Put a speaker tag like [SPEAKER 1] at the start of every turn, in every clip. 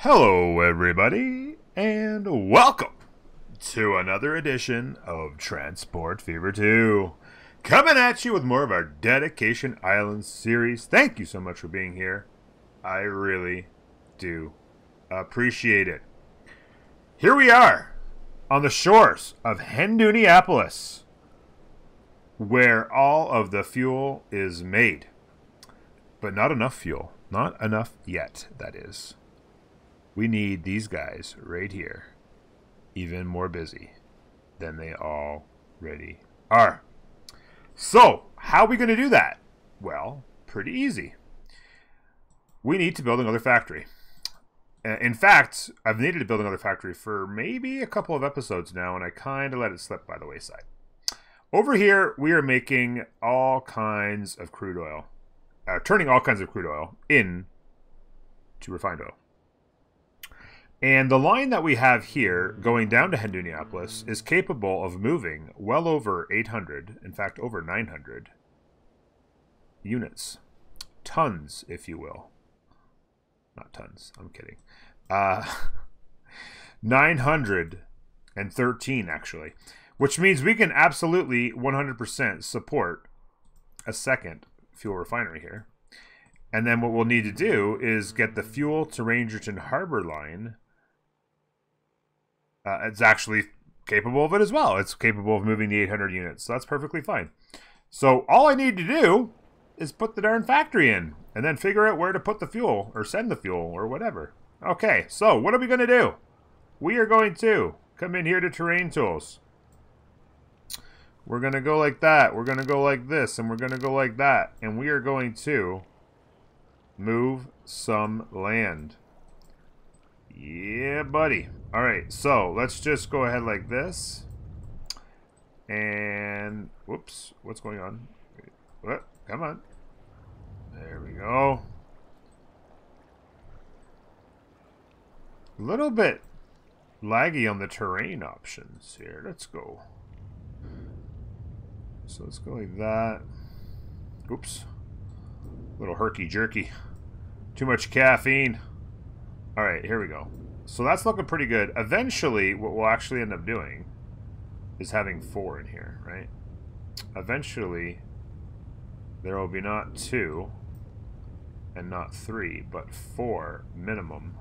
[SPEAKER 1] Hello, everybody, and welcome to another edition of Transport Fever 2. Coming at you with more of our Dedication Island series. Thank you so much for being here. I really do appreciate it. Here we are on the shores of Hendooniapolis, where all of the fuel is made. But not enough fuel. Not enough yet, that is. We need these guys right here even more busy than they already are. So, how are we going to do that? Well, pretty easy. We need to build another factory. In fact, I've needed to build another factory for maybe a couple of episodes now, and I kind of let it slip by the wayside. Over here, we are making all kinds of crude oil. Turning all kinds of crude oil into refined oil. And the line that we have here going down to Hendooniapolis is capable of moving well over 800, in fact over 900 units. Tons, if you will. Not tons, I'm kidding. 913 actually, which means we can absolutely 100% support a second fuel refinery here. And then what we'll need to do is get the fuel to Rangerton Harbor line. It's actually capable of it as well. It's capable of moving the 800 units, so that's perfectly fine. So all I need to do is put the darn factory in, and then figure out where to put the fuel, or send the fuel, or whatever. Okay, so what are we going to do? We are going to come in here to Terrain Tools. We're going to go like that, we're going to go like this, and we're going to go like that. And we are going to move some land. Yeah, buddy. Alright, so let's just go ahead like this. And, whoops, what's going on? What? Come on. There we go. A little bit laggy on the terrain options here. Let's go. So let's go like that. Oops. A little herky-jerky. Too much caffeine. Alright, here we go. So that's looking pretty good. Eventually, what we'll actually end up doing is having 4 in here, right? Eventually, there will be not 2 and not 3, but 4 minimum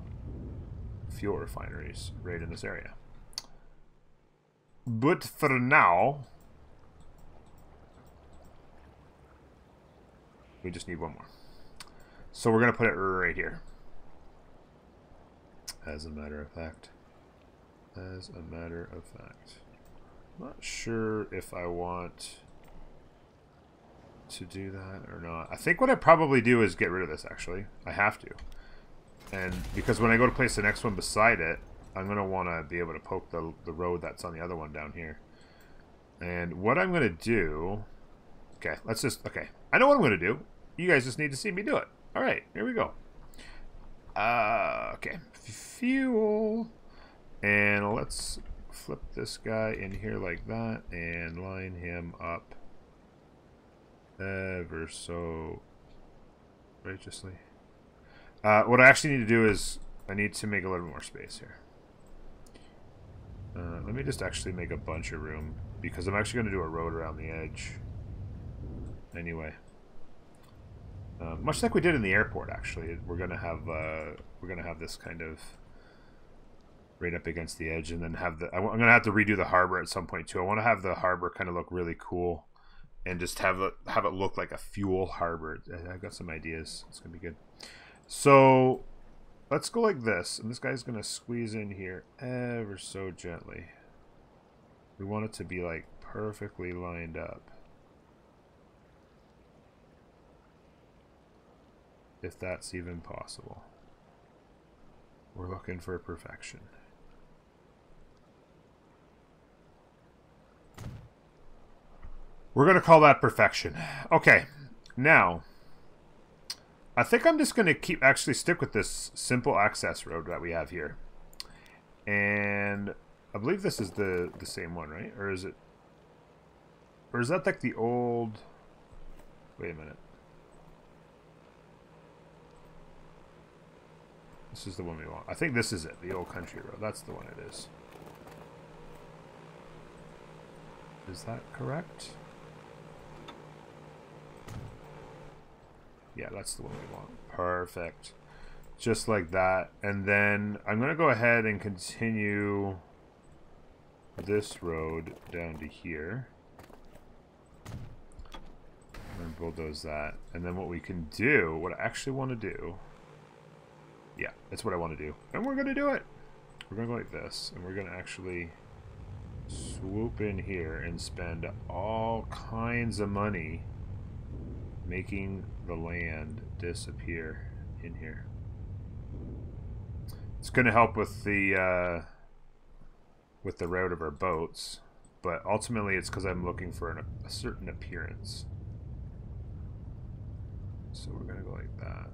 [SPEAKER 1] fuel refineries right in this area. But for now, we just need one more. So we're going to put it right here. As a matter of fact. As a matter of fact. Not sure if I want to do that or not. I think what I probably do is get rid of this, actually. I have to. And because when I go to place the next one beside it, I'm going to want to be able to poke the road that's on the other one down here. And what I'm going to do... Okay, let's just... Okay, I know what I'm going to do. You guys just need to see me do it. Alright, here we go. Okay. Fuel. And let's flip this guy in here like that and line him up ever so righteously. What I actually need to do is I need to make a little more space here. Let me just actually make a bunch of room because I'm actually going to do a road around the edge anyway. Much like we did in the airport, actually, we're gonna have this kind of right up against the edge, and then have the. I'm gonna have to redo the harbor at some point too. I want to have the harbor kind of look really cool, and just have it look like a fuel harbor. I've got some ideas. It's gonna be good. So let's go like this, and this guy's gonna squeeze in here ever so gently. We want it to be like perfectly lined up. If that's even possible. We're looking for perfection. We're going to call that perfection. Okay, now, I think I'm just going to actually stick with this simple access road that we have here. And I believe this is the same one, right? Or is it... Or is that like the old... Wait a minute. This is the one we want. I think this is it. The Old Country Road. That's the one it is. Is that correct? Yeah, that's the one we want. Perfect. Just like that. And then I'm going to go ahead and continue this road down to here. And bulldoze that. And then what we can do, what I actually want to do, yeah, that's what I want to do. And we're going to do it. We're going to go like this. And we're going to actually swoop in here and spend all kinds of money making the land disappear in here. It's going to help with the route of our boats, but ultimately it's because I'm looking for a certain appearance. So we're going to go like that.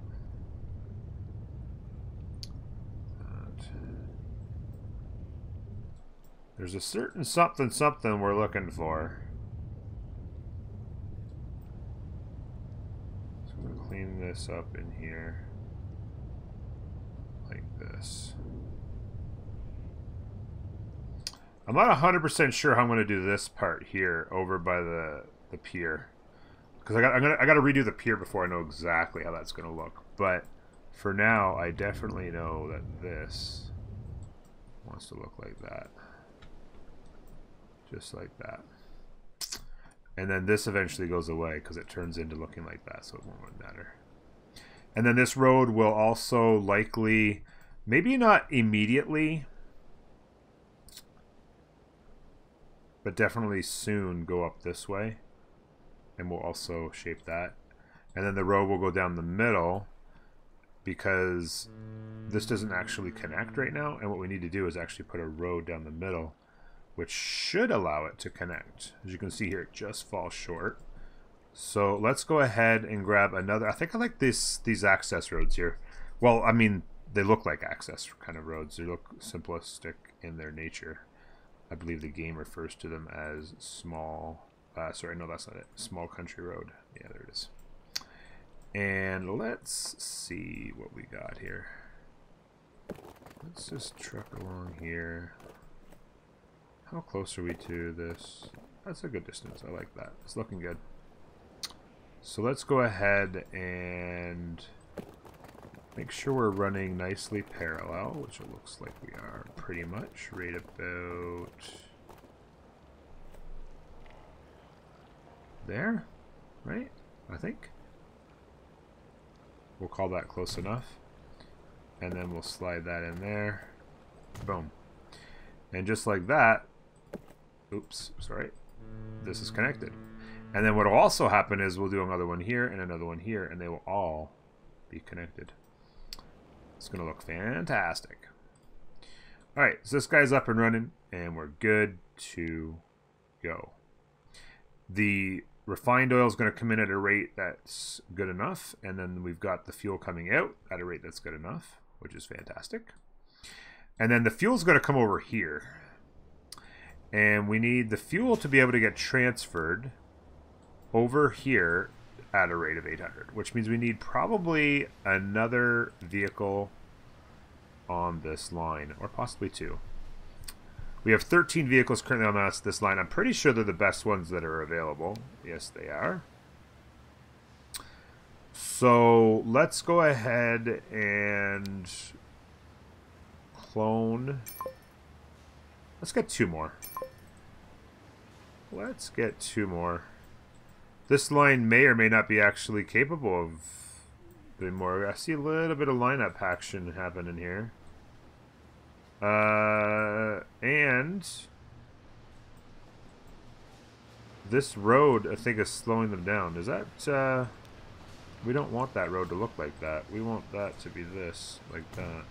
[SPEAKER 1] There's a certain something we're looking for. So I'm going to clean this up in here. Like this. I'm not 100% sure how I'm going to do this part here over by the pier. Because I got to redo the pier before I know exactly how that's going to look. But for now, I definitely know that this wants to look like that. Just like that. And then this eventually goes away because it turns into looking like that, so it won't matter. And then this road will also likely, maybe not immediately, but definitely soon go up this way. And we'll also shape that. And then the road will go down the middle because this doesn't actually connect right now. And what we need to do is actually put a road down the middle, which should allow it to connect. As you can see here, it just falls short. So let's go ahead and grab another. I think I like these access roads here. Well, I mean, they look like access kind of roads. They look simplistic in their nature. I believe the game refers to them as small. Sorry, no, that's not it. Small Country Road. Yeah, there it is. And let's see what we got here. Let's just truck along here. How close are we to this? That's a good distance. I like that. It's looking good. So let's go ahead and make sure we're running nicely parallel, which it looks like we are pretty much. Right about there, right? I think. We'll call that close enough. And then we'll slide that in there. Boom. And just like that, oops, sorry, this is connected. And then what will also happen is we'll do another one here and another one here, and they will all be connected. It's going to look fantastic. All right, so this guy's up and running, and we're good to go. The refined oil is going to come in at a rate that's good enough, and then we've got the fuel coming out at a rate that's good enough, which is fantastic. And then the fuel's going to come over here. And we need the fuel to be able to get transferred over here at a rate of 800, which means we need probably another vehicle on this line, or possibly two. We have 13 vehicles currently on this line. I'm pretty sure they're the best ones that are available. Yes, they are. So let's go ahead and clone. Let's get two more. Let's get two more. This line may or may not be actually capable of doing more. I see a little bit of lineup action happening here. And this road, I think, is slowing them down. Is that, we don't want that road to look like that. We want that to be this, like that.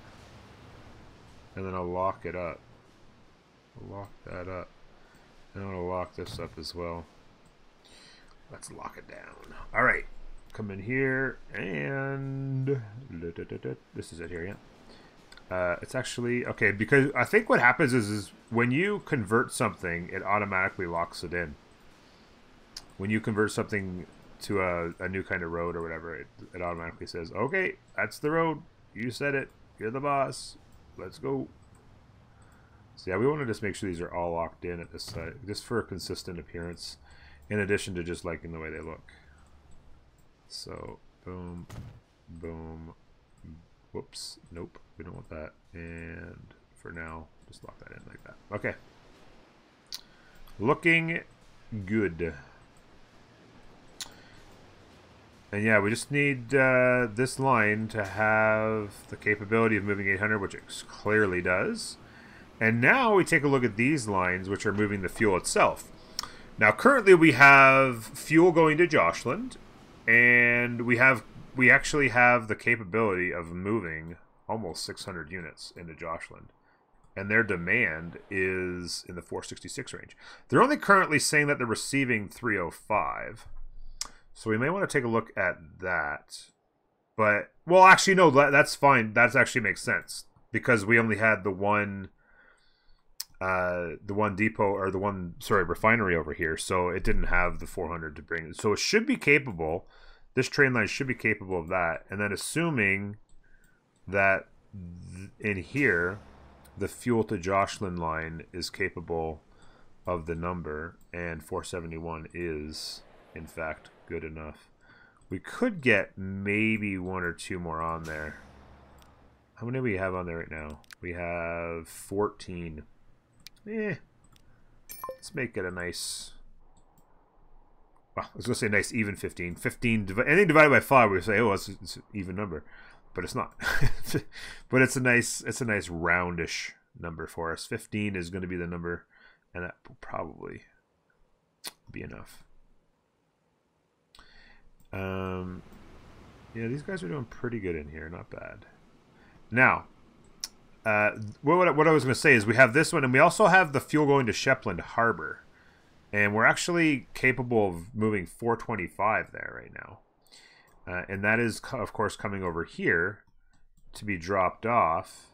[SPEAKER 1] And then I'll lock it up. Lock that up. And I'm going to lock this up as well. Let's lock it down. Alright. Come in here and this is it here, yeah. It's actually okay, because I think what happens is when you convert something, it automatically locks it in. When you convert something to a new kind of road or whatever, it automatically says, okay, that's the road. You said it. You're the boss. Let's go. So yeah, we want to just make sure these are all locked in at this site, just for a consistent appearance, in addition to just liking the way they look. So, boom, boom, whoops, nope, we don't want that. And for now, just lock that in like that. Okay. Looking good. And yeah, we just need this line to have the capability of moving 800, which it clearly does. And now we take a look at these lines, which are moving the fuel itself. Now, currently we have fuel going to Joshland, and we actually have the capability of moving almost 600 units into Joshland. And their demand is in the 466 range. They're only currently saying that they're receiving 305. So we may want to take a look at that. But, well, actually, no, that's fine. That actually makes sense. Because we only had the one depot, or refinery over here. So it didn't have the 400 to bring. So it should be capable. This train line should be capable of that. And then assuming that in here, the fuel to Joshland line is capable of the number, and 471 is, in fact, good enough. We could get maybe one or two more on there. How many do we have on there right now? We have 14. Let's make it a nice... Well, I was going to say nice even 15. 15, anything divided by 5, we say, oh, it's an even number. But it's not. But it's a nice roundish number for us. 15 is going to be the number, and that will probably be enough. Yeah, these guys are doing pretty good in here. Not bad. Now, what I was going to say is we have this one, and we also have the fuel going to Shepland Harbor. And we're actually capable of moving 425 there right now. And that is, of course, coming over here to be dropped off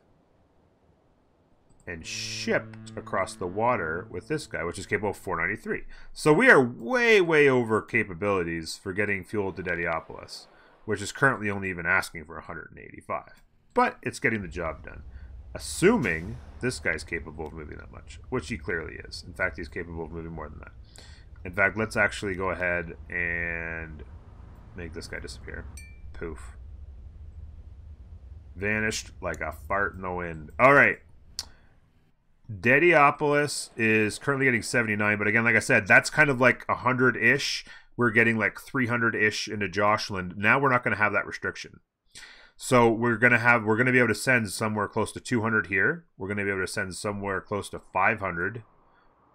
[SPEAKER 1] and shipped across the water with this guy, which is capable of 493. So we are way, way over capabilities for getting fuel to Dediopolis, which is currently only even asking for 185. But it's getting the job done. Assuming this guy's capable of moving that much, which he clearly is. In fact, he's capable of moving more than that. In fact, let's actually go ahead and make this guy disappear. Poof. Vanished like a fart in the wind. All right. Dediopolis is currently getting 79, but again, like I said, that's kind of like 100-ish. We're getting like 300-ish into Joshland. Now we're not going to have that restriction. So we're going to be able to send somewhere close to 200 here. We're going to be able to send somewhere close to 500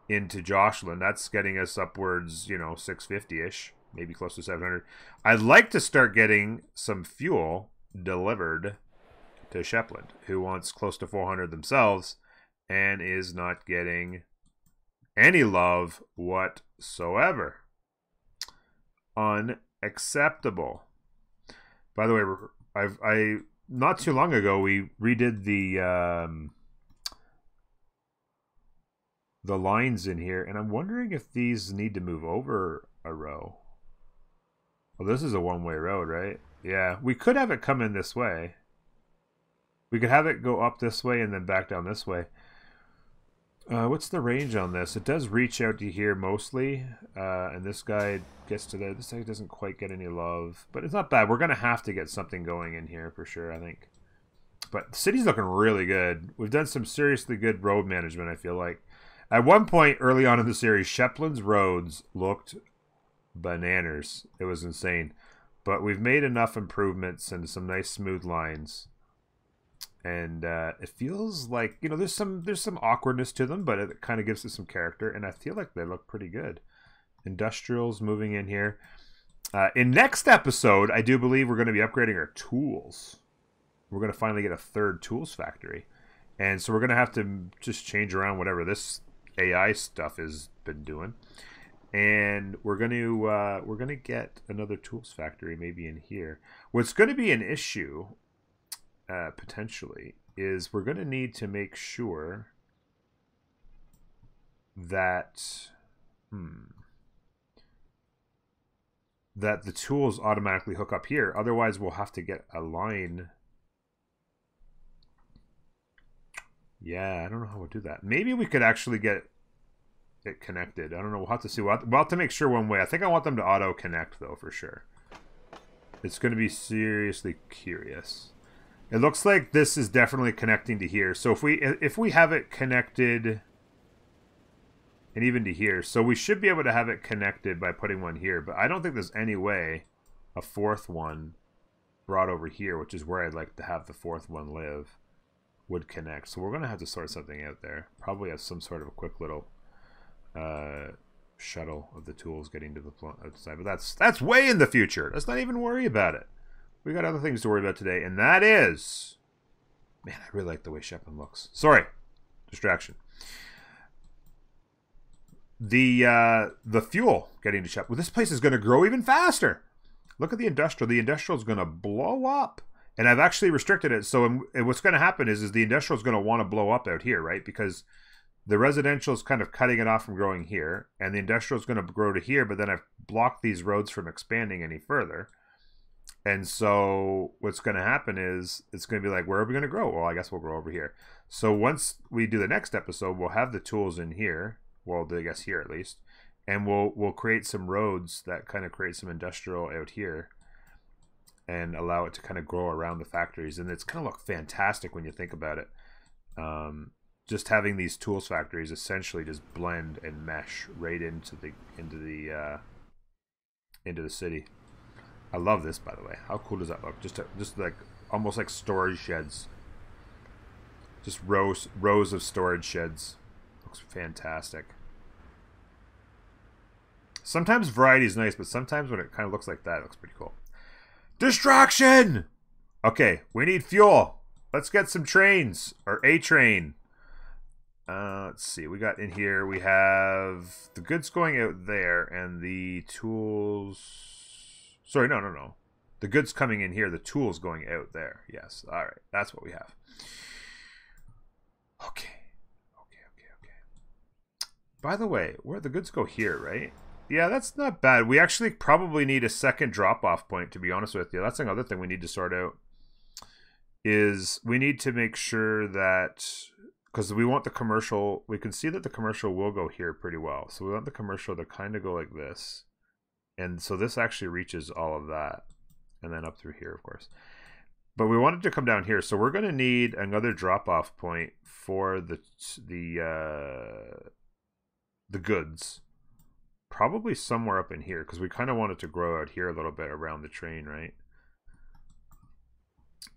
[SPEAKER 1] into Joshland. That's getting us upwards, 650-ish, maybe close to 700. I'd like to start getting some fuel delivered to Shepland, who wants close to 400 themselves and is not getting any love whatsoever. Unacceptable. By the way, I not too long ago we redid the lines in here, and I'm wondering if these need to move over a row. Well, this is a one-way road, right? Yeah, we could have it come in this way. We could have it go up this way and then back down this way. What's the range on this? It does reach out to here mostly, and this guy gets to there. This guy doesn't quite get any love, but it's not bad. We're going to have to get something going in here for sure, I think. But the city's looking really good. We've done some seriously good road management, I feel like. At one point early on in the series, Shepland's roads looked bananas. It was insane. But we've made enough improvements and some nice smooth lines. And it feels like, there's some awkwardness to them, but it kind of gives it some character. And I feel like they look pretty good. Industrials moving in here. In next episode, I do believe we're going to be upgrading our tools. We're going to finally get a third tools factory. And so we're going to have to just change around whatever this AI stuff has been doing. And we're going to get another tools factory maybe in here. What's going to be an issue... potentially, is we're going to need to make sure that that the tools automatically hook up here. Otherwise, we'll have to get a line Yeah, I don't know how we'll do that. Maybe we could actually get it connected. I don't know. We'll have to see. We'll have to make sure one way. I think I want them to auto-connect, though, for sure. It's going to be seriously curious. It looks like this is definitely connecting to here. So if we have it connected, and even to here, so we should be able to have it connected by putting one here. But I don't think there's any way a fourth one brought over here, which is where I'd like to have the fourth one live, would connect. So we're going to have to sort something out there. Probably have some sort of a quick little shuttle of the tools getting to the outside. But that's way in the future. Let's not even worry about it. We got other things to worry about today, and that is... Man, I really like the way Shepard looks. Sorry. Distraction. The fuel getting to Shepard. Well, this place is going to grow even faster. Look at the industrial. The industrial is going to blow up. And I've actually restricted it. So what's going to happen is the industrial is going to want to blow up out here, right? Because the residential is kind of cutting it off from growing here. And the industrial is going to grow to here. But then I've blocked these roads from expanding any further. And so what's going to happen is it's going to be like, where are we going to grow? Well, I guess we'll grow over here. So once we do the next episode, we'll have the tools in here. Well, I guess here at least. And we'll create some roads that kind of create some industrial out here and allow it to kind of grow around the factories. And it's going to look fantastic when you think about it. Just having these tools factories essentially just blend and mesh right into the city. I love this, by the way. How cool does that look? Just like almost like storage sheds. Just rows of storage sheds. Looks fantastic. Sometimes variety is nice, but sometimes when it kind of looks like that, it looks pretty cool. Distraction! Okay, we need fuel. Let's get some trains, or a train. Let's see, we got in here, we have the goods going out there, and the tools... Sorry, no. The goods coming in here, the tools going out there. Yes, alright, that's what we have. Okay. By the way, where the goods go here, right? Yeah, that's not bad. We actually probably need a second drop-off point, to be honest with you. That's another thing we need to sort out. Is we need to make sure that... Because we want the commercial... We can see that the commercial will go here pretty well. So we want the commercial to kind of go like this. And so this actually reaches all of that. And then up through here, of course. But we want it to come down here. So we're going to need another drop-off point for the goods. Probably somewhere up in here, because we kind of want it to grow out here a little bit around the train, right?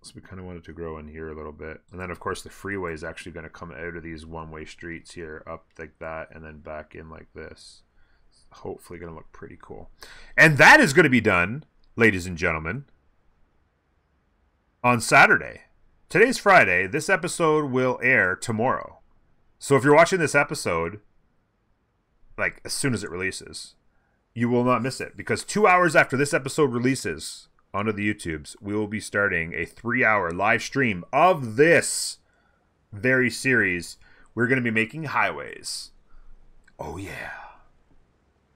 [SPEAKER 1] So we kind of want it to grow in here a little bit. And then, of course, the freeway is actually going to come out of these one-way streets here, up like that, and then back in like this. It's hopefully going to look pretty cool. And that is going to be done, ladies and gentlemen, on Saturday. Today's Friday. This episode will air tomorrow. So if you're watching this episode... like as soon as it releases, you will not miss it, because 2 hours after this episode releases onto the YouTubes, we will be starting a 3-hour live stream of this very series. We're going to be making highways. Oh yeah.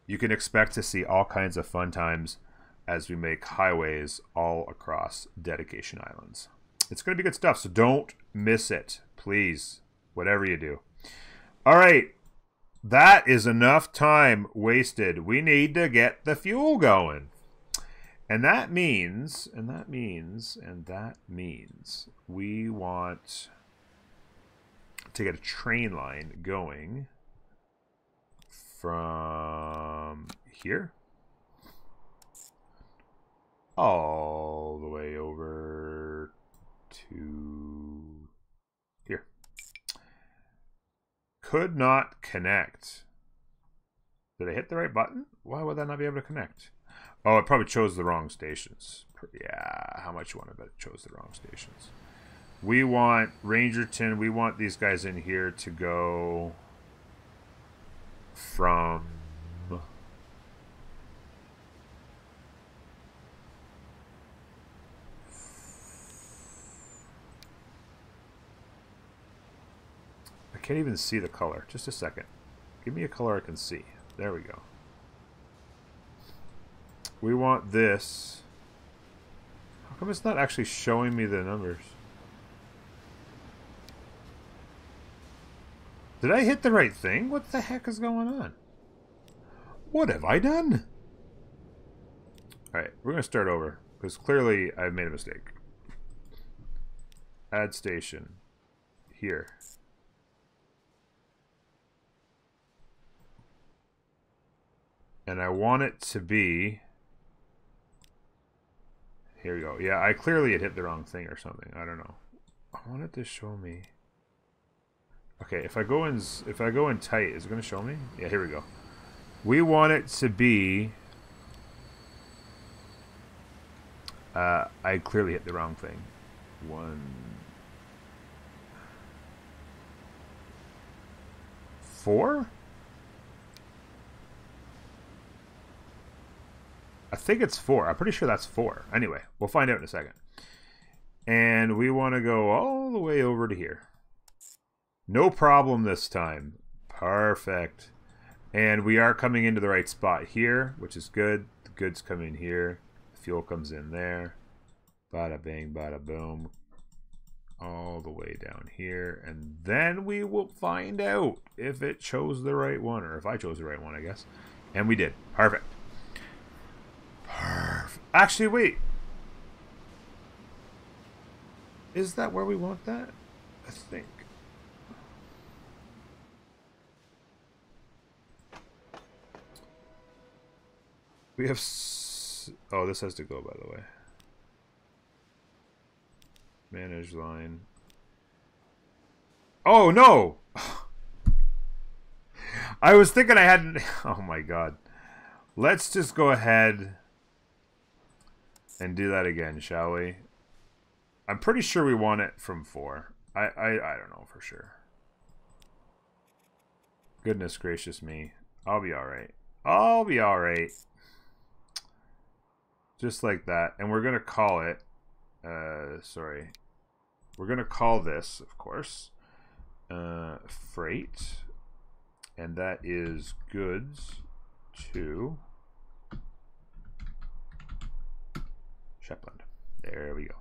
[SPEAKER 1] You can expect to see all kinds of fun times as we make highways all across Dedication Islands. It's going to be good stuff, so don't miss it, please, whatever you do. All right. That is enough time wasted. We need to get the fuel going. And that means we want to get a train line going from here all the way over to here. Could not connect. Did I hit the right button? Why would that not be able to connect? Oh, it probably chose the wrong stations. Yeah, how much you want to bet it chose the wrong stations. We want Rangerton, we want these guys in here to go from... I can't even see the color. Just a second. Give me a color I can see. There we go. We want this. How come it's not actually showing me the numbers? Did I hit the right thing? What the heck is going on? What have I done? Alright, we're going to start over. Because clearly I've made a mistake. Add station. Here. And I want it to be... Here we go. Yeah, I clearly had hit the wrong thing or something. I don't know. I want it to show me... Okay, if I go in tight, is it going to show me? Yeah, here we go. We want it to be... I clearly hit the wrong thing. 4? I think it's 4. I'm pretty sure that's 4. Anyway, we'll find out in a second. And we want to go all the way over to here. No problem this time. Perfect. And we are coming into the right spot here, which is good. The goods come in here. The fuel comes in there. Bada bang, bada boom. All the way down here. And then we will find out if it chose the right one. Or if I chose the right one, I guess. And we did. Perfect. Actually, wait. Is that where we want that? I think. We have... Oh, this has to go, by the way. Manage line. Oh, no! I was thinking I hadn't... Oh, my God. Let's just go ahead and do that again, shall we? I'm pretty sure we want it from 4. I don't know for sure. Goodness gracious me. I'll be alright. I'll be alright. Just like that. And we're going to call it... sorry. We're going to call this, of course, freight. And that is goods to Shepland. There we go.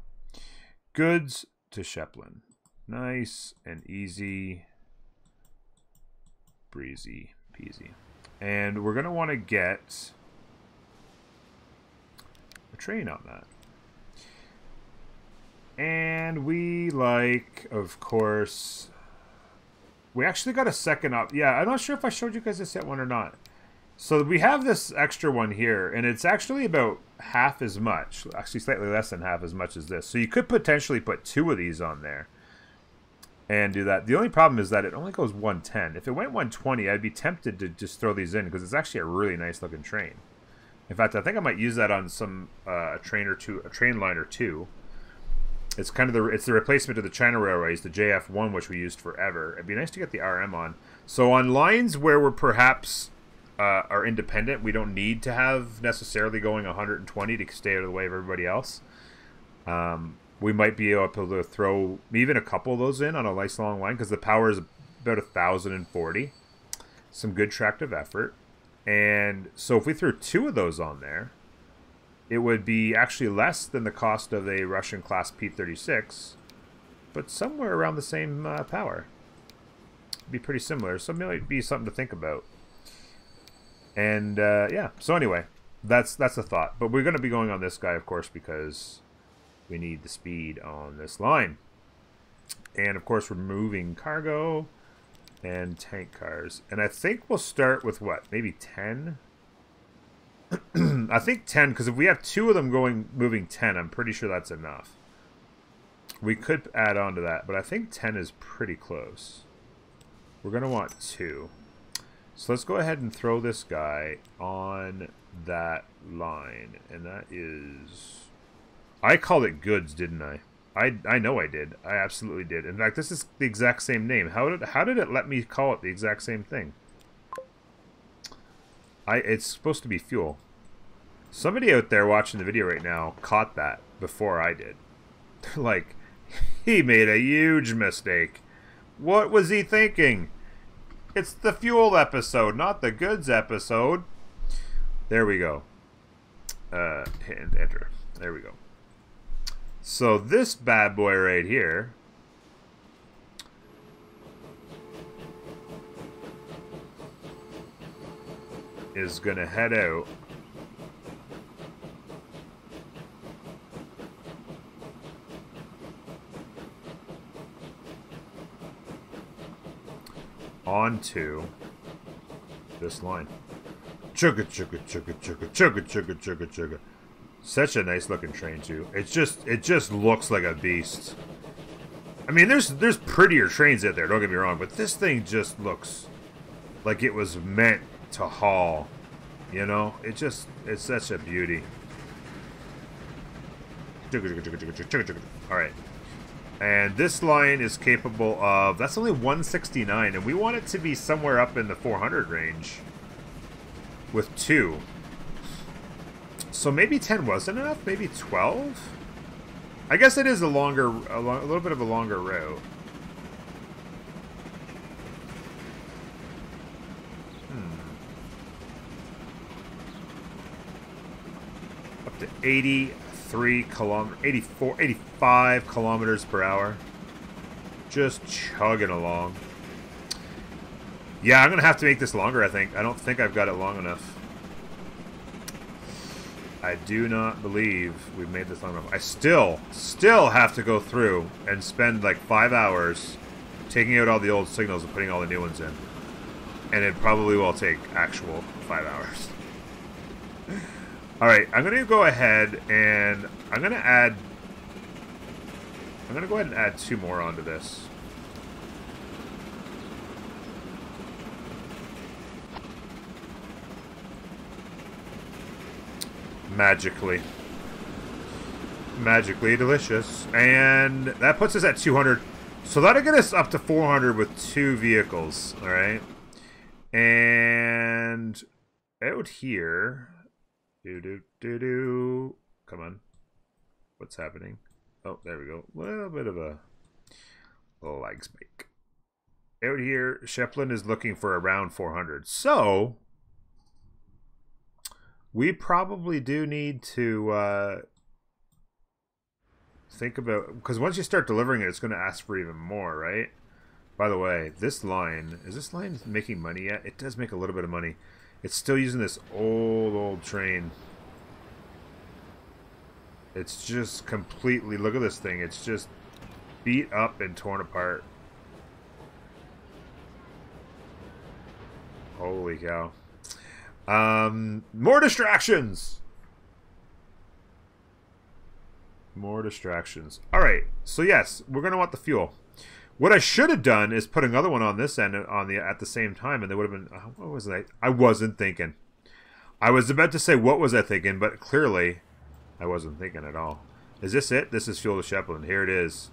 [SPEAKER 1] Goods to Shepland. Nice and easy. Breezy peasy. And we're going to want to get a train on that. And we like, of course... We actually got a second up. Yeah, I'm not sure if I showed you guys this yet one or not. So we have this extra one here, and it's actually about half as much. Actually, slightly less than half as much as this. So you could potentially put 2 of these on there and do that. The only problem is that it only goes 110. If it went 120, I'd be tempted to just throw these in because it's actually a really nice looking train. In fact, I think I might use that on some a train line or two. It's kind of it's the replacement of the China Railways, the JF1, which we used forever. It'd be nice to get the RM on. So on lines where we're perhaps are independent, we don't need to have necessarily going 120 to stay out of the way of everybody else. We might be able to throw even a couple of those in on a nice long line because the power is about 1,040. Some good tractive effort. And so if we threw 2 of those on there, it would be actually less than the cost of a Russian class P-36, but somewhere around the same power. It'd be pretty similar, so it might be something to think about. And yeah, so anyway, that's a thought. But we're going to be going on this guy, of course, because we need the speed on this line. And of course, we're moving cargo and tank cars. And I think we'll start with what? Maybe 10? I think 10, because if we have 2 of them moving 10, I'm pretty sure that's enough. We could add on to that, but I think 10 is pretty close. We're going to want 2. So let's go ahead and throw this guy on that line. And that is... I called it goods, didn't I? I know I did. I absolutely did. In fact, this is the exact same name. How did it let me call it the exact same thing? It's supposed to be fuel. Somebody out there watching the video right now caught that before I did. Like, he made a huge mistake. What was he thinking? It's the fuel episode, not the goods episode. There we go. Hit enter. There we go. So this bad boy right here is going to head out onto this line. Chugga chugga chugga chugga chugga chugga chugga chugga. Such a nice looking train too. It just looks like a beast. I mean, there's prettier trains out there, don't get me wrong, but this thing just looks like it was meant to haul. You know? It's such a beauty. Alright. And this line is capable of, that's only 169, and we want it to be somewhere up in the 400 range with 2. So maybe 10 wasn't enough? Maybe 12? I guess it is a little bit of a longer route. Up to 83 kilometers, 84, 85 kilometers per hour. Just chugging along. Yeah, I'm going to have to make this longer, I think. I don't think I've got it long enough. I do not believe we've made this long enough. I still have to go through and spend like 5 hours taking out all the old signals and putting all the new ones in. And it probably will take actual 5 hours. Alright, I'm going to go ahead and I'm going to go ahead and add 2 more onto this. Magically delicious. And that puts us at 200. So that'll get us up to 400 with 2 vehicles. Alright. And out here. Come on. What's happening? Oh, there we go. A little bit of a lag spike. Out here, Sheplin is looking for around 400. So we probably do need to think about, because once you start delivering it, it's going to ask for even more, right? By the way, this line, is this line making money yet? It does make a little bit of money. It's still using this old train. It's just completely, look at this thing. It's just beat up and torn apart. Holy cow. More distractions. More distractions. Alright, so yes, we're gonna want the fuel. What I should have done is put another one on this end at the same time, and they would have been, what was I? I wasn't thinking. I was about to say what was I thinking, but clearly I wasn't thinking at all. Is this it? This is fuel to Sheplin. Here it is.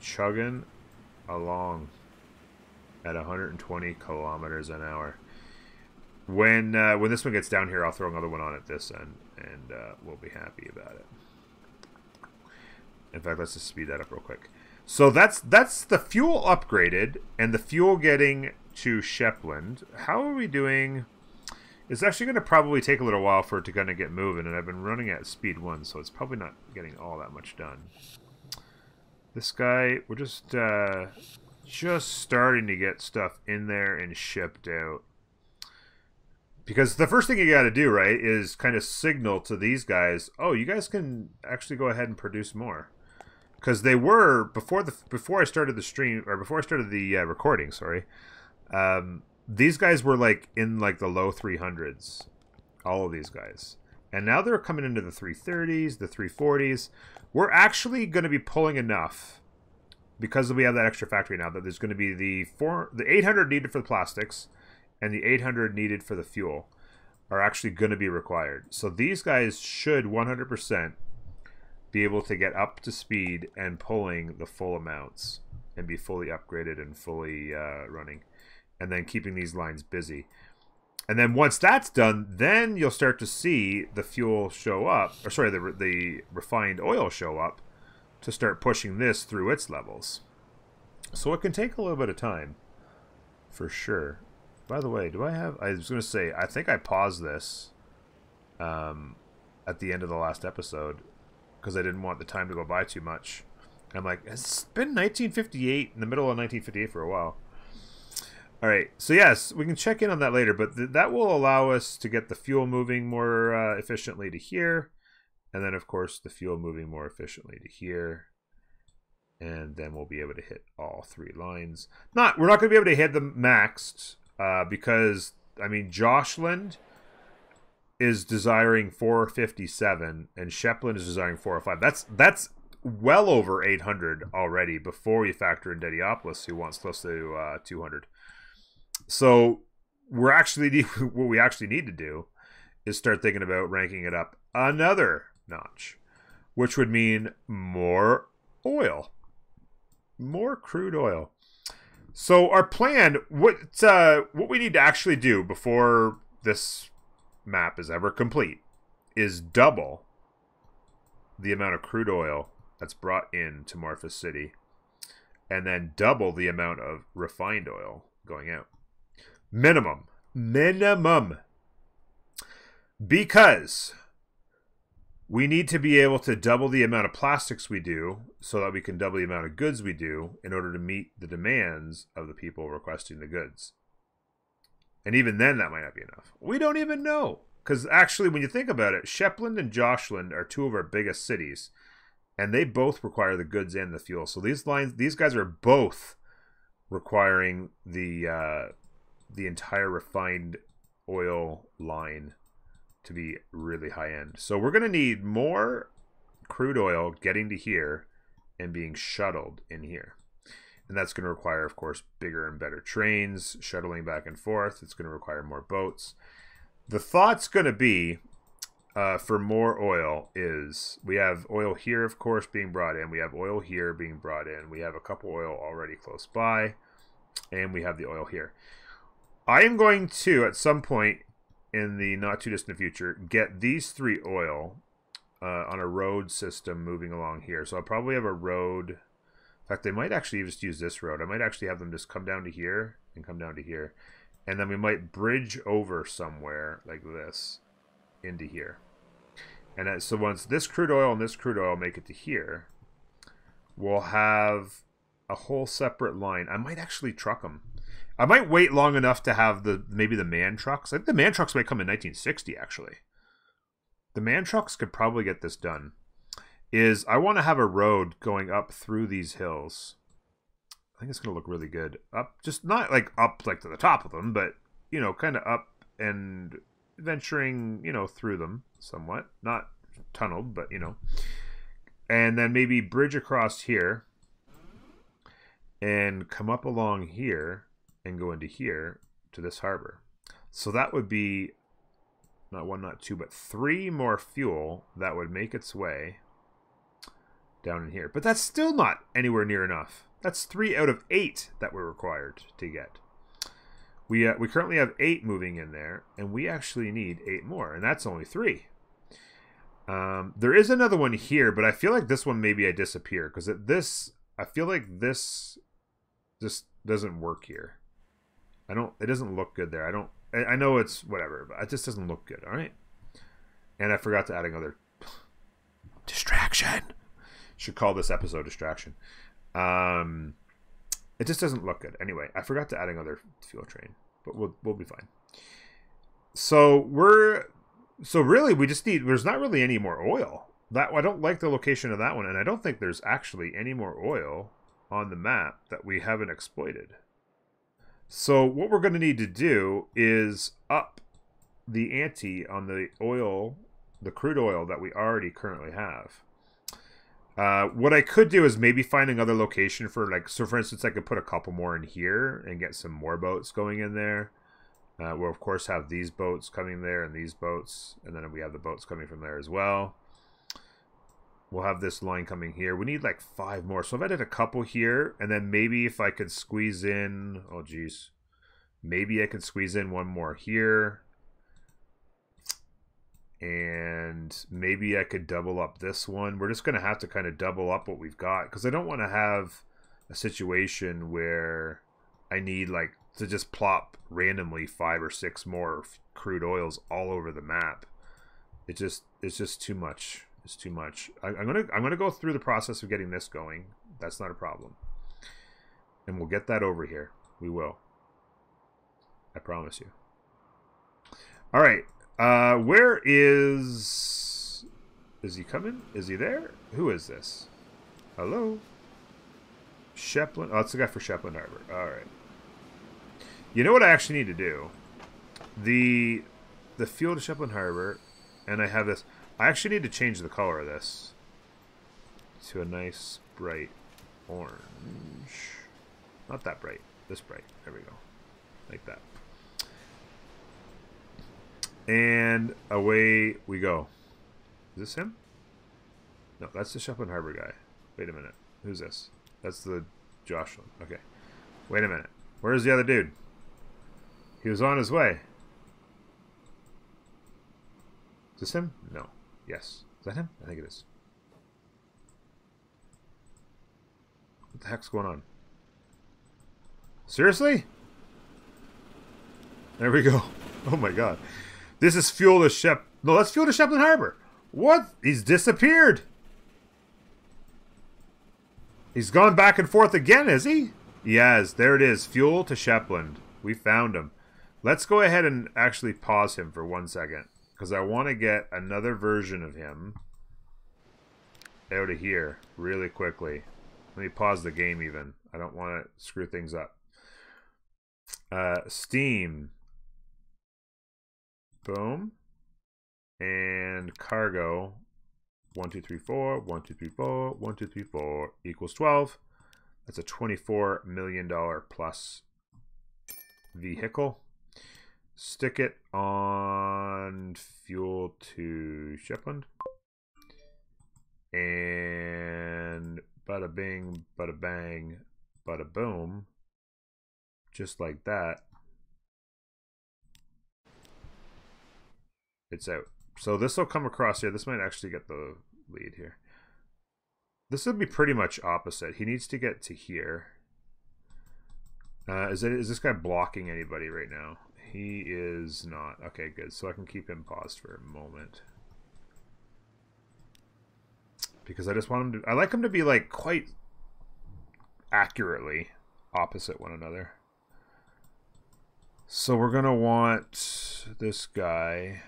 [SPEAKER 1] Chugging along at 120 kilometers an hour. When this one gets down here, I'll throw another one on at this end, and we'll be happy about it. In fact, let's just speed that up real quick. So that's the fuel upgraded, and the fuel getting to Sheplin. How are we doing? It's actually going to probably take a little while for it to kind of get moving, and I've been running at speed 1, so it's probably not getting all that much done. This guy, we're just starting to get stuff in there and shipped out. Because the first thing you got to do, right, is kind of signal to these guys, oh, you guys can actually go ahead and produce more. Because they were, before I started the stream, or before I started the recording, sorry, these guys were like in like the low 300s. All of these guys. And now they're coming into the 330s, the 340s. We're actually going to be pulling enough, because we have that extra factory now, that there's going to be the 800 needed for the plastics, and the 800 needed for the fuel are actually going to be required. So these guys should 100% be able to get up to speed and pulling the full amounts and be fully upgraded and fully running, and then keeping these lines busy. And then once that's done, then you'll start to see the fuel show up, or sorry, the refined oil show up to start pushing this through its levels. So it can take a little bit of time, for sure. By the way, I was going to say, I think I paused this at the end of the last episode because I didn't want the time to go by too much. I'm like, it's been 1958, in the middle of 1958 for a while. All right, so yes, we can check in on that later, but that will allow us to get the fuel moving more efficiently to here, and then of course the fuel moving more efficiently to here, and then we'll be able to hit all 3 lines. We're not going to be able to hit them maxed because I mean Joshland is desiring 457 and Shepland is desiring 405. That's well over 800 already before you factor in Dediopolis, who wants close to 200. So we're actually what we actually need to do is start thinking about ranking it up another notch, which would mean more oil, more crude oil. So our plan, what we need to actually do before this map is ever complete, is double the amount of crude oil that's brought in to Morphous City, and then double the amount of refined oil going out. Minimum. Because we need to be able to double the amount of plastics we do so that we can double the amount of goods we do in order to meet the demands of the people requesting the goods. And even then, that might not be enough. We don't even know. Because actually, when you think about it, Shepland and Joshland are 2 of our biggest cities. And they both require the goods and the fuel. So these guys are both requiring the entire refined oil line to be really high end. So we're going to need more crude oil getting to here and being shuttled in here. And that's going to require, of course, bigger and better trains, shuttling back and forth. It's going to require more boats. The thought's going to be, for more oil, is we have oil here, of course, being brought in. We have oil here being brought in. We have a couple oil already close by. And we have the oil here. I am going to, at some point in the not too distant future, get these 3 oil on a road system moving along here. So I'll probably have a road. In fact, they might actually just use this road. I might actually have them just come down to here and come down to here. And then we might bridge over somewhere like this into here. And so once this crude oil and this crude oil make it to here, we'll have a whole separate line. I might actually truck them. I might wait long enough to have maybe the man trucks. I think the man trucks might come in 1960, actually. The man trucks could probably get this done. I want to have a road going up through these hills. I think it's going to look really good. Just not like up like to the top of them, but, you know, kind of up and venturing, you know, through them somewhat. Not tunneled, but, you know. And then maybe bridge across here and come up along here and go into here to this harbor. So that would be not 1, not 2, but 3 more fuel that would make its way down in here. But that's still not anywhere near enough. That's 3 out of 8 that we're required to get. We currently have 8 moving in there, and we actually need 8 more, and that's only 3. There is another one here, but I feel like this one maybe I disappear because I feel like this just doesn't work here. It doesn't look good there. I know it's whatever, but it just doesn't look good. All right. And I forgot to add another distraction. Should call this episode distraction. It just doesn't look good. Anyway, I forgot to add another fuel train, but we'll be fine. So really we just need. There's not really any more oil. I don't like the location of that one, and I don't think there's actually any more oil on the map that we haven't exploited. So what we're going to need to do is up the ante on the oil, the crude oil that we already currently have. What I could do is maybe find another location for, like, so for instance, I could put a couple more in here and get some more boats going in there. We'll of course have these boats coming there and these boats, and then we have the boats coming from there as well. We'll have this line coming here. We need like 5 more. So if I did a couple here, and then maybe if I could squeeze in, oh geez, maybe I could squeeze in 1 more here. And maybe I could double up this one. We're just going to have to kind of double up what we've got, because I don't want to have a situation where I need like to just plop randomly 5 or 6 more crude oils all over the map. It's just too much. It's too much. I'm gonna go through the process of getting this going. That's not a problem, and we'll get that over here. We will. I promise you. All right. Where is... Is he coming? Is he there? Who is this? Hello? Shepland. Oh, it's the guy for Shepland Harbor. All right. You know what I actually need to do? The fuel to Shepland Harbor, and I have this. I actually need to change the color of this to a nice bright orange. Not that bright. This bright. There we go. Like that. And away we go. Is this him? No, that's the Shepland Harbor guy. Wait a minute. Who's this? That's the Joshua. Okay. Wait a minute. Where's the other dude? He was on his way. Is this him? No. Yes. Is that him? I think it is. What the heck's going on? Seriously? There we go. Oh my god. This is fuel to Shep... No, that's fuel to Shepland Harbor. What? He's disappeared. He's gone back and forth again, is he? Yes, there it is. Fuel to Shepland. We found him. Let's go ahead and actually pause him for 1 second. Because I want to get another version of him out of here really quickly. Let me pause the game even. I don't want to screw things up. Steam. Boom. And cargo. 1, 2, 3, 4. 1, 2, 3, 4. 1, 2, 3, 4 equals 12. That's a $24 million plus vehicle. Stick it on fuel to Shepland. And bada bing, bada bang, bada boom. Just like that. It's out. So this will come across here. This might actually get the lead here. This would be pretty much opposite. He needs to get to here. Is this guy blocking anybody right now? He is not. Okay, good. So I can keep him paused for a moment. Because I just want him to... I like him to be, like, quite accurately opposite one another. So we're going to want this guy...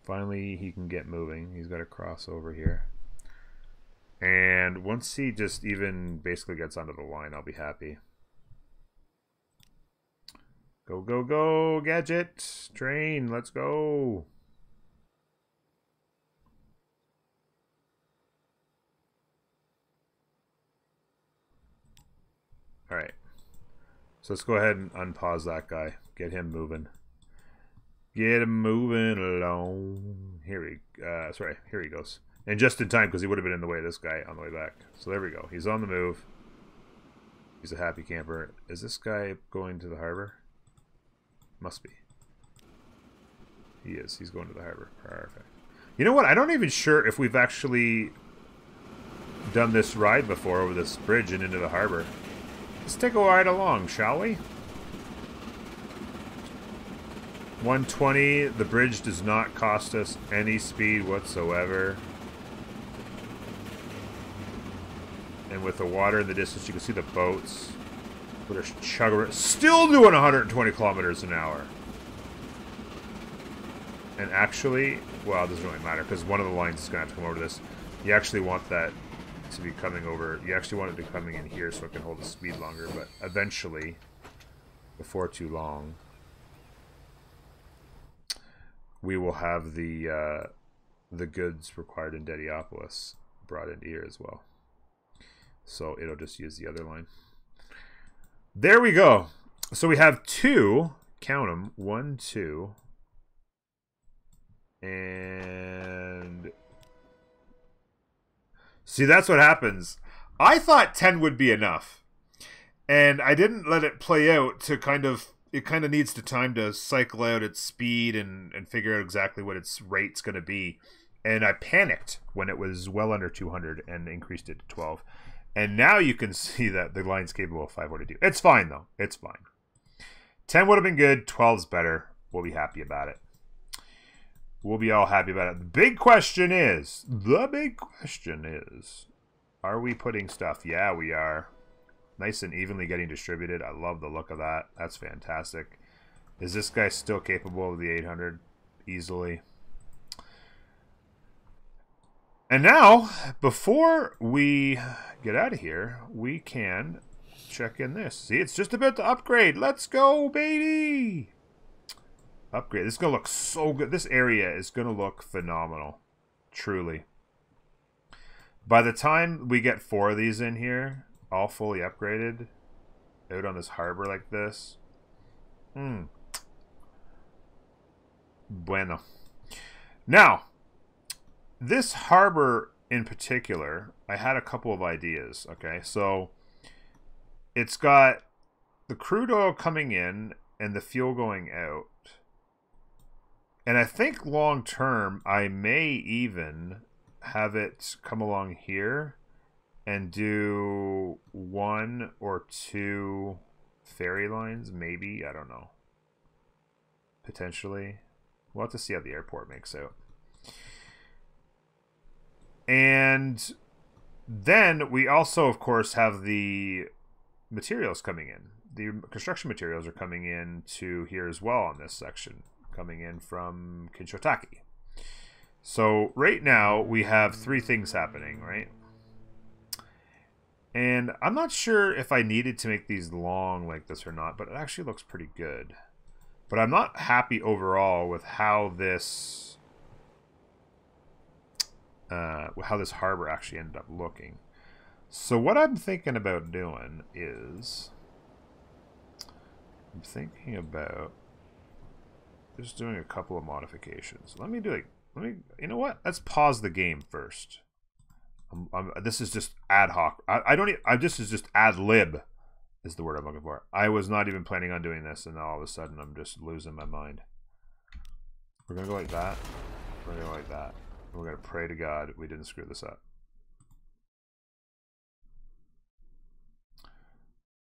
[SPEAKER 1] Finally, he can get moving. He's got to cross over here. And once he just even basically gets onto the line, I'll be happy. Go, go, go, Gadget. Train, let's go. All right. So let's go ahead and unpause that guy. Get him moving. Get him moving along. Here he goes. And just in time, because he would have been in the way of this guy on the way back. So there we go. He's on the move. He's a happy camper. Is this guy going to the harbor? Must be. He is. He's going to the harbor. Perfect. You know what? I'm not even sure if we've actually done this ride before over this bridge and into the harbor. Let's take a ride along, shall we? 120. The bridge does not cost us any speed whatsoever. And with the water in the distance, you can see the boats. But they're chugging. Still doing 120 kilometers an hour. And actually, well, it doesn't really matter because one of the lines is going to have to come over to this. You actually want that to be coming over. You actually want it to be coming in here so it can hold the speed longer. But eventually, before too long, we will have the goods required in Dediopolis brought into here as well. So it'll just use the other line. There we go. So we have two. Count them. 1, 2. And... See, that's what happens. I thought 10 would be enough. And I didn't let it play out to kind of... It kind of needs the time to cycle out its speed and figure out exactly what its rate's going to be. And I panicked when it was well under 200 and increased it to 12. And now you can see that the line's capable of 542. It's fine, though. It's fine. 10 would have been good. 12's better. We'll be happy about it. We'll be all happy about it. The big question is, are we putting stuff? Yeah, we are. Nice and evenly getting distributed. I love the look of that. That's fantastic. Is this guy still capable of the 800? Easily. And now, before we get out of here, we can check in this. See, it's just about to upgrade. Let's go, baby! Upgrade. This is going to look so good. This area is going to look phenomenal. Truly. By the time we get 4 of these in here, all fully upgraded, out on this harbor like this. Bueno. Now, this harbor in particular, I had a couple of ideas, okay? So, it's got the crude oil coming in and the fuel going out. And I think long term, I may even have it come along here and do 1 or 2 ferry lines, maybe. I don't know. Potentially. We'll have to see how the airport makes out. And then we also, of course, have the materials coming in. The construction materials are coming in to here as well on this section, coming in from Kinshotaki. So right now we have 3 things happening, right? And I'm not sure if I needed to make these long like this or not, but it actually looks pretty good. But I'm not happy overall with how this harbor actually ended up looking. So what I'm thinking about doing is I'm thinking about just doing a couple of modifications. You know what? Let's pause the game first. This is just ad hoc. This is just ad lib is the word I'm looking for. I was not even planning on doing this, and all of a sudden I'm just losing my mind. We're gonna go like that. We're gonna go like that. And we're gonna pray to God we didn't screw this up.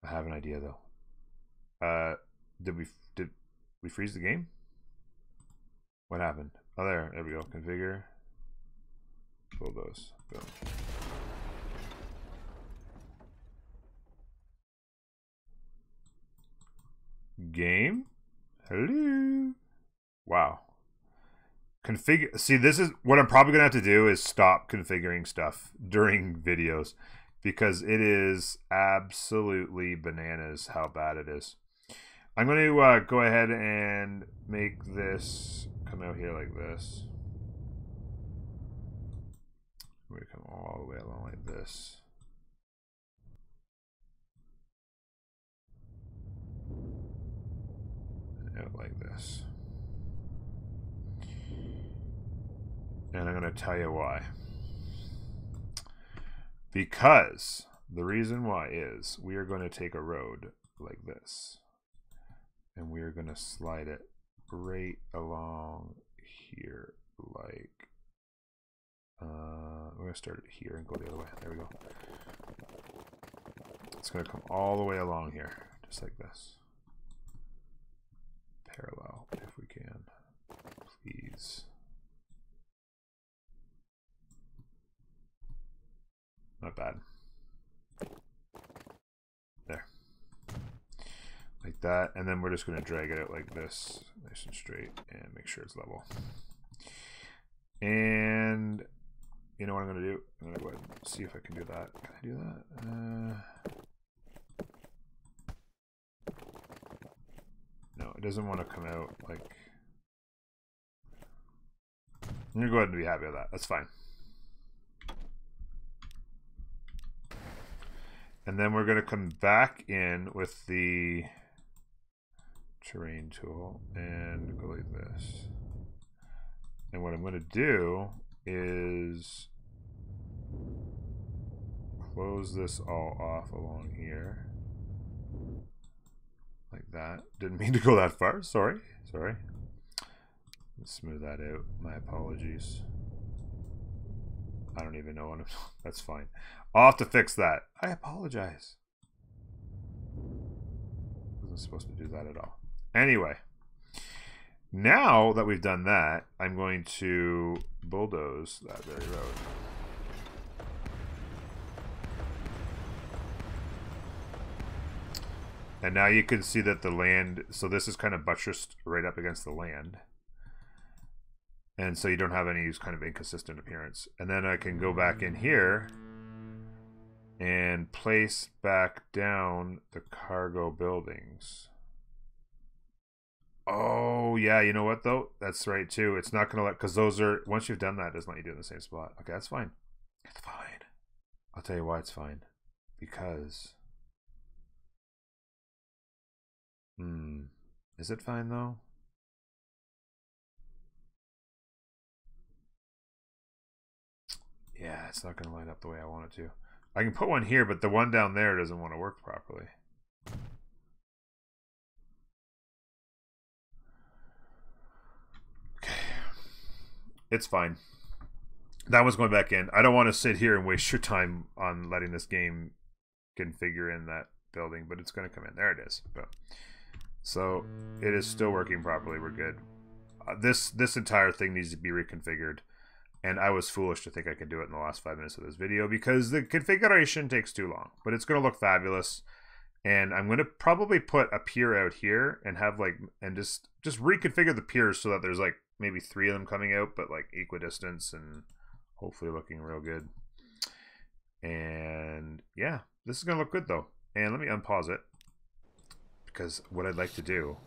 [SPEAKER 1] I have an idea though. Did we freeze the game? What happened? Oh, there we go. Configure. Bulldoze. Boom. Game. Hello. Wow. Configure. See, this is what I'm probably gonna have to do is stop configuring stuff during videos because it is absolutely bananas how bad it is. I'm going to go ahead and make this come out here like this. We're going to come all the way along like this. And out like this. And I'm going to tell you why. Because the reason why is we are going to take a road like this. And we are going to slide it right along here like we're going to start it here and go the other way. There we go. It's going to come all the way along here just like this. Parallel if we can. Please. Not bad. There. Like that, and then we're just going to drag it out like this, nice and straight, and make sure it's level. And you know what I'm going to do? I'm going to go ahead and see if I can do that. Can I do that? No, it doesn't want to come out like... I'm going to go ahead and be happy with that. That's fine. And then we're going to come back in with the terrain tool and go like this. And what I'm going to do is close this all off along here. Like that. Didn't mean to go that far. Sorry. Let's smooth that out. My apologies. I don't even know what I'm... That's fine. I'll have to fix that. I apologize. Wasn't supposed to do that at all. Anyway. Now that we've done that, I'm going to bulldoze that very road. And now you can see that the land, so this is kind of buttressed right up against the land. And so you don't have any kind of inconsistent appearance. And then I can go back in here and place back down the cargo buildings. Oh, yeah, you know what, though? That's right, too. It's not going to let, because those are, once you've done that, it doesn't let you do it in the same spot. Okay, that's fine. It's fine. I'll tell you why it's fine. Because... Is it fine, though? Yeah, it's not going to light up the way I want it to. I can put one here, but the one down there doesn't want to work properly. Okay. It's fine. That one's going back in. I don't want to sit here and waste your time on letting this game configure in that building, but it's going to come in. There it is. But, so, it is still working properly. We're good. This entire thing needs to be reconfigured. And I was foolish to think I could do it in the last 5 minutes of this video because the configuration takes too long. But it's going to look fabulous. And I'm going to probably put a pier out here and have like, and just reconfigure the piers so that there's like maybe 3 of them coming out, but like equidistance and hopefully looking real good. And yeah, this is going to look good though. And let me unpause it because what I'd like to do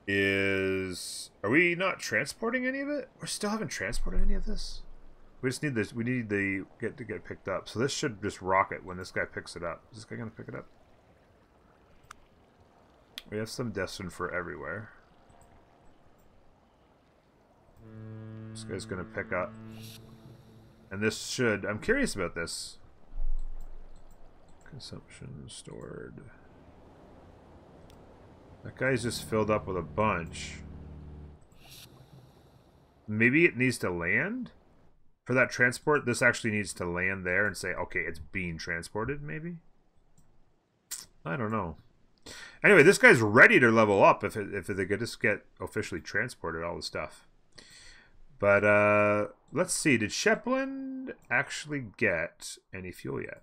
[SPEAKER 1] is, are we not transporting any of it? We still haven't transported any of this. We just need this. We need the to get picked up. So this should just rocket when this guy picks it up. Is this guy gonna pick it up? We have some destined for everywhere. This guy's gonna pick up, and this should. I'm curious about this. Consumption stored. That guy's just filled up with a bunch. Maybe it needs to land? For that transport, this actually needs to land there and say, okay, it's being transported, maybe? I don't know. Anyway, this guy's ready to level up if they could just get officially transported, all the stuff. But, let's see. Did Shepland actually get any fuel yet?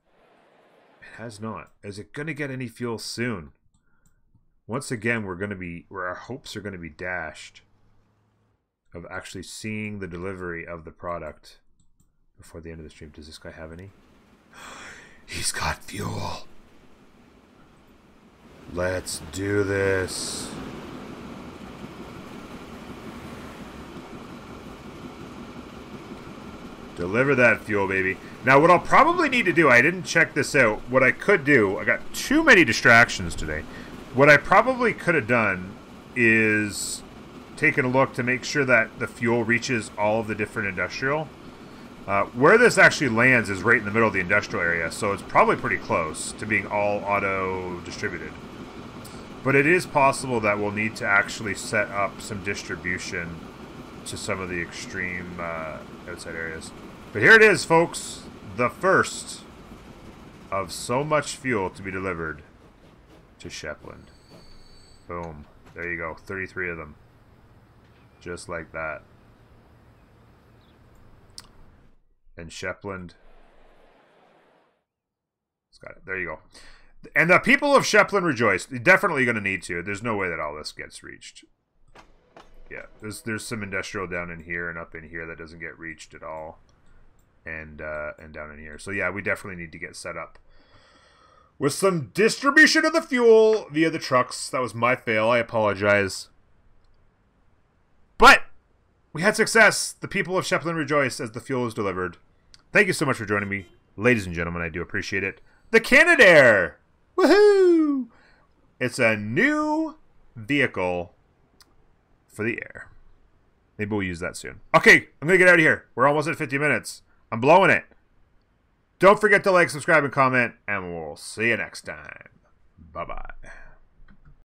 [SPEAKER 1] It has not. Is it going to get any fuel soon? Once again, our hopes are going to be dashed of actually seeing the delivery of the product before the end of the stream. Does this guy have any? He's got fuel. Let's do this. Deliver that fuel, baby. Now, what I'll probably need to do, I didn't check this out. What I could do, I got too many distractions today. What I probably could have done is taken a look to make sure that the fuel reaches all of the different industrial. Where this actually lands is right in the middle of the industrial area, so it's probably pretty close to being all auto-distributed. But it is possible that we'll need to actually set up some distribution to some of the extreme outside areas. But here it is, folks. The first of so much fuel to be delivered to Shepland. Boom. There you go. 33 of them. Just like that. And Shepland. It's got it. There you go. And the people of Shepland rejoice. You're definitely going to need to. There's no way that all this gets reached. Yeah. There's some industrial down in here and up in here that doesn't get reached at all. And down in here. So yeah, we definitely need to get set up with some distribution of the fuel via the trucks. That was my fail. I apologize. But we had success. The people of Shepland rejoice as the fuel is delivered. Thank you so much for joining me. Ladies and gentlemen, I do appreciate it. The Canadair! Woohoo! It's a new vehicle for the air. Maybe we'll use that soon. Okay, I'm going to get out of here. We're almost at 50 minutes. I'm blowing it. Don't forget to like, subscribe, and comment, and we'll see you next time. Bye-bye.